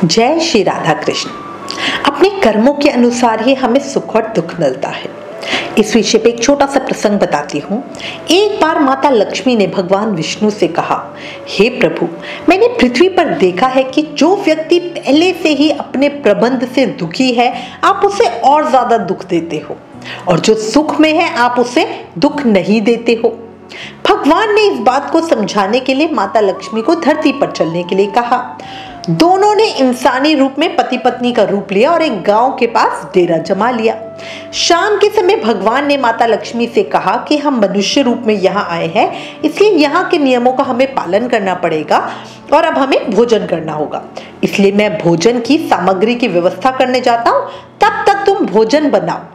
जय श्री राधा कृष्ण। अपने कर्मों के अनुसार ही हमें सुख और दुख मिलता है। इस विषय पे एक छोटा सा प्रसंग बताती हूँ। एक बार माता लक्ष्मी ने भगवान विष्णु से कहा, हे प्रभु, मैंने पृथ्वी पर देखा है कि जो व्यक्ति पहले से ही अपने प्रबंध से दुखी है, आप उसे और ज्यादा दुख देते हो, और जो सुख में है आप उसे दुख नहीं देते हो। भगवान ने इस बात को समझाने के लिए माता लक्ष्मी को धरती पर चलने के लिए कहा। दोनों ने इंसानी रूप में पति पत्नी का रूप लिया और एक गांव के पास डेरा जमा लिया। शाम के समय भगवान ने माता लक्ष्मी से कहा कि हम मनुष्य रूप में यहाँ आए हैं, इसलिए यहाँ के नियमों का हमें पालन करना पड़ेगा और अब हमें भोजन करना होगा। इसलिए मैं भोजन की सामग्री की व्यवस्था करने जाता हूँ, तब तक तुम भोजन बनाओ।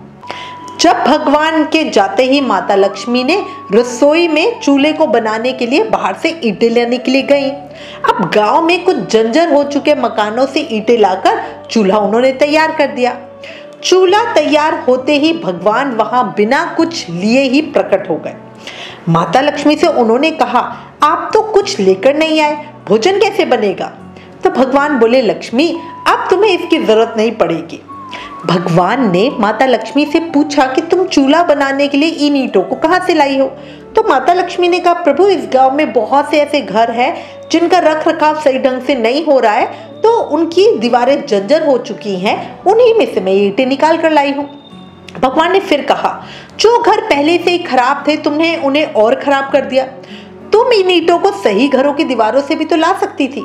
जब भगवान के जाते ही माता लक्ष्मी ने रसोई में चूल्हे को बनाने के लिए बाहर से ईंटें लेने के लिए गई। अब गांव में कुछ जर्जर हो चुके मकानों से ईंटें लाकर चूल्हा उन्होंने तैयार कर दिया। चूल्हा तैयार होते ही भगवान वहां बिना कुछ लिए ही प्रकट हो गए। माता लक्ष्मी से उन्होंने कहा, आप तो कुछ लेकर नहीं आए, भोजन कैसे बनेगा? तो भगवान बोले, लक्ष्मी, अब तुम्हें इसकी जरूरत नहीं पड़ेगी। भगवान ने माता लक्ष्मी से पूछा कि तुम चूल्हा बनाने के लिए इन ईंटों को कहां से लाई हो? तो माता लक्ष्मी ने कहा, प्रभु, इस गांव में बहुत से ऐसे घर हैं जिनका रख रखाव सही ढंग से नहीं हो रहा है, तो उनकी दीवारें जर्जर हो चुकी हैं, उन्हीं में से मैं ईंटें निकाल कर लाई हूँ। भगवान ने फिर कहा, जो घर पहले से ही खराब थे तुमने उन्हें और खराब कर दिया, तुम इन ईंटों को सही घरों की दीवारों से भी तो ला सकती थी।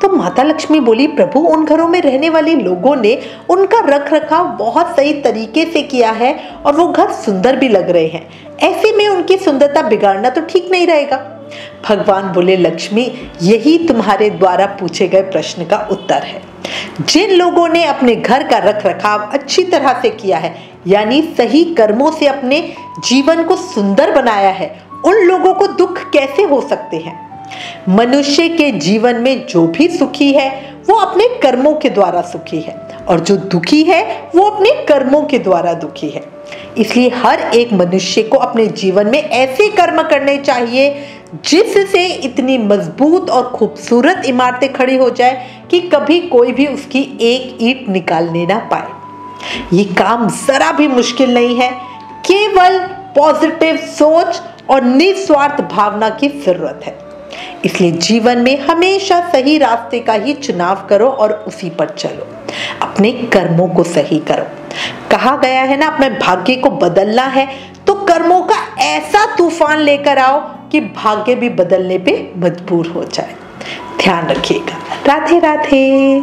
तो माता लक्ष्मी बोली, प्रभु, उन घरों में रहने वाले लोगों ने उनका रख रखाव बहुत सही तरीके से किया है और वो घर सुंदर भी लग रहे हैं, ऐसे में उनकी सुंदरता बिगाड़ना तो ठीक नहीं रहेगा। भगवान बोले, लक्ष्मी, यही तुम्हारे द्वारा पूछे गए प्रश्न का उत्तर है। जिन लोगों ने अपने घर का रख रखाव अच्छी तरह से किया है, यानी सही कर्मों से अपने जीवन को सुंदर बनाया है, उन लोगों को दुख कैसे हो सकते हैं? मनुष्य के जीवन में जो भी सुखी है वो अपने कर्मों के द्वारा सुखी है, और जो दुखी है वो अपने कर्मों के द्वारा दुखी है। इसलिए हर एक मनुष्य को अपने जीवन में ऐसे कर्म करने चाहिए जिससे इतनी मजबूत और खूबसूरत इमारतें खड़ी हो जाए कि कभी कोई भी उसकी एक ईंट निकालने ना पाए। ये काम जरा भी मुश्किल नहीं है, केवल पॉजिटिव सोच और निस्वार्थ भावना की जरूरत है। इसलिए जीवन में हमेशा सही रास्ते का ही चुनाव करो और उसी पर चलो, अपने कर्मों को सही करो। कहा गया है ना, अपने भाग्य को बदलना है तो कर्मों का ऐसा तूफान लेकर आओ कि भाग्य भी बदलने पे मजबूर हो जाए। ध्यान रखिएगा। राधे राधे।